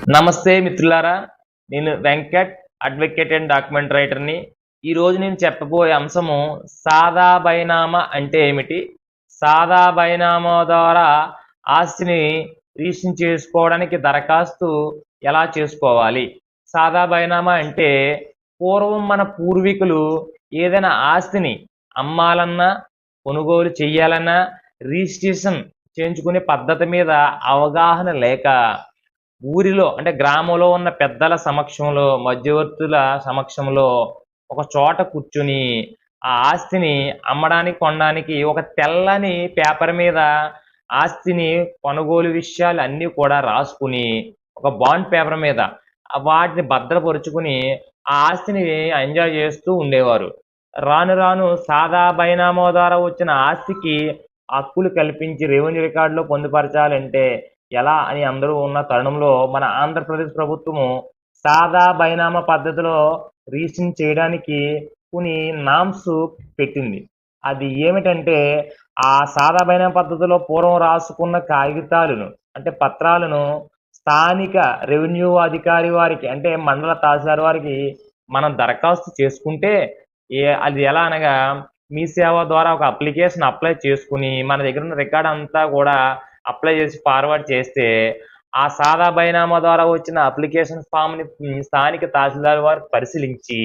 నమస్తే మిత్రులారా. నేను వెంకట్, అడ్వకేట్ అండ్ డాక్యుమెంట్ రైటర్‌ని. ఈరోజు నేను చెప్పబోయే అంశము సాదా బైనామా అంటే ఏమిటి? సాదా బైనామా ద్వారా ఆస్తిని రిజిస్ట్రేషన్ చేసుకోవడానికి దరఖాస్తు ఎలా చేసుకోవాలి? సాదా బైనామా అంటే పూర్వం మన పూర్వీకులు ఏదైనా ఆస్తిని అమ్మాలన్నా, కొనుగోలు చెయ్యాలన్నా రిజిస్ట్రేషన్ చేయించుకునే పద్ధతి మీద అవగాహన లేక ఊరిలో అంటే గ్రామంలో ఉన్న పెద్దల సమక్షంలో, మధ్యవర్తుల సమక్షంలో ఒక చోట కూర్చొని, ఆ ఆస్తిని అమ్మడానికి, కొనడానికి ఒక తెల్లని పేపర్ మీద ఆస్తిని కొనుగోలు విషయాలు అన్నీ కూడా రాసుకొని, ఒక బాండ్ పేపర్ మీద వాటిని భద్రపరుచుకొని, ఆ ఆస్తిని ఎంజాయ్ చేస్తూ ఉండేవారు. రాను రాను సాదా బైనామా ద్వారా వచ్చిన ఆస్తికి హక్కులు కల్పించి రెవెన్యూ రికార్డులో పొందుపరచాలంటే ఎలా అని అందరూ ఉన్న తరుణంలో మన ఆంధ్రప్రదేశ్ ప్రభుత్వము సాదా బైనామా పద్ధతిలో రిజిస్ట్రేషన్ చేయడానికి కొన్ని నామ్స్ పెట్టింది. అది ఏమిటంటే ఆ సాదా బైనామా పద్ధతిలో పూర్వం రాసుకున్న కాగితాలను అంటే పత్రాలను స్థానిక రెవెన్యూ అధికారి వారికి అంటే మండల తహసీల్దార్ వారికి మనం దరఖాస్తు చేసుకుంటే అది ఎలా అనగా మీ సేవ ద్వారా ఒక అప్లికేషన్ అప్లై చేసుకొని మన దగ్గర ఉన్న రికార్డ్ అంతా కూడా అప్లై చేసి ఫార్వర్డ్ చేస్తే, ఆ సాదా బైనామా ద్వారా వచ్చిన అప్లికేషన్ ఫామ్‌ని స్థానిక తహసీల్దార్ వారు పరిశీలించి,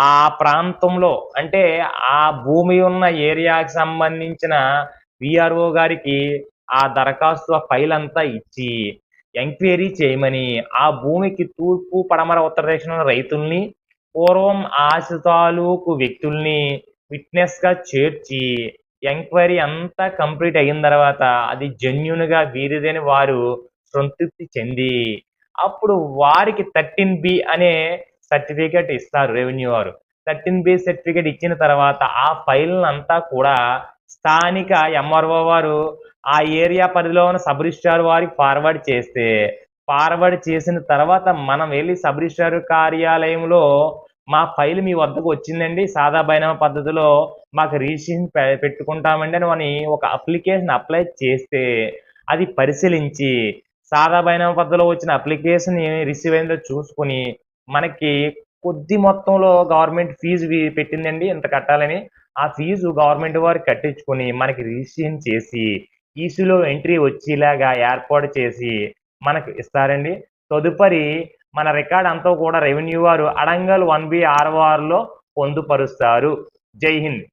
ఆ ప్రాంతంలో అంటే ఆ భూమి ఉన్న ఏరియాకి సంబంధించిన వీఆర్ఓ గారికి ఆ దరఖాస్తు ఆ ఫైల్ అంతా ఇచ్చి, ఎంక్వైరీ చేయమని, ఆ భూమికి తూర్పు, పడమర, ఉత్తర దిశలో రైతుల్ని, పూర్వం ఆస్తి తాలూకు వ్యక్తుల్ని విట్నెస్‌గా చేర్చి ఎంక్వైరీ అంతా కంప్లీట్ అయిన తర్వాత అది జెన్యూన్‌గా వీరిదని వారు సంతృప్తి చెంది, అప్పుడు వారికి 13బి అనే సర్టిఫికేట్ ఇస్తారు రెవెన్యూ వారు. 13బి సర్టిఫికేట్ ఇచ్చిన తర్వాత ఆ ఫైల్‌నంతా కూడా స్థానిక ఎంఆర్ఓ వారు ఆ ఏరియా పరిధిలో ఉన్న సబ్ రిజిస్ట్రార్ వారికి ఫార్వర్డ్ చేస్తే, ఫార్వర్డ్ చేసిన తర్వాత మనం వెళ్లి సబ్ రిజిస్ట్రార్ కార్యాలయంలో మా ఫైల్ మీ వద్దకు వచ్చిందండి. సాదా బైనామా పద్ధతిలో మాకు రిజిస్ట్రేషన్ పెట్టుకుంటామండి అని ఒక అప్లికేషన్ అప్లై చేస్తే, అది పరిశీలించి సాదా బైనామా పద్ధతిలో వచ్చిన అప్లికేషన్ రిసీవ్ అయిందో చూసుకొని, మనకి కొద్ది మొత్తంలో గవర్నమెంట్ ఫీజు పెట్టిందండి ఇంత కట్టాలని. ఆ ఫీజు గవర్నమెంట్ వారు కట్టించుకొని మనకి రిజిస్ట్రేషన్ చేసి, ఈసీలో ఎంట్రీ వచ్చేలాగా ఏర్పాటు చేసి మనకు ఇస్తారండి. తదుపరి మన రికార్డ్ అంతా కూడా రెవెన్యూ వారు అడంగల్ 1బి ఆర్ఓఆర్‌లో పొందుపరుస్తారు. జై హింద్.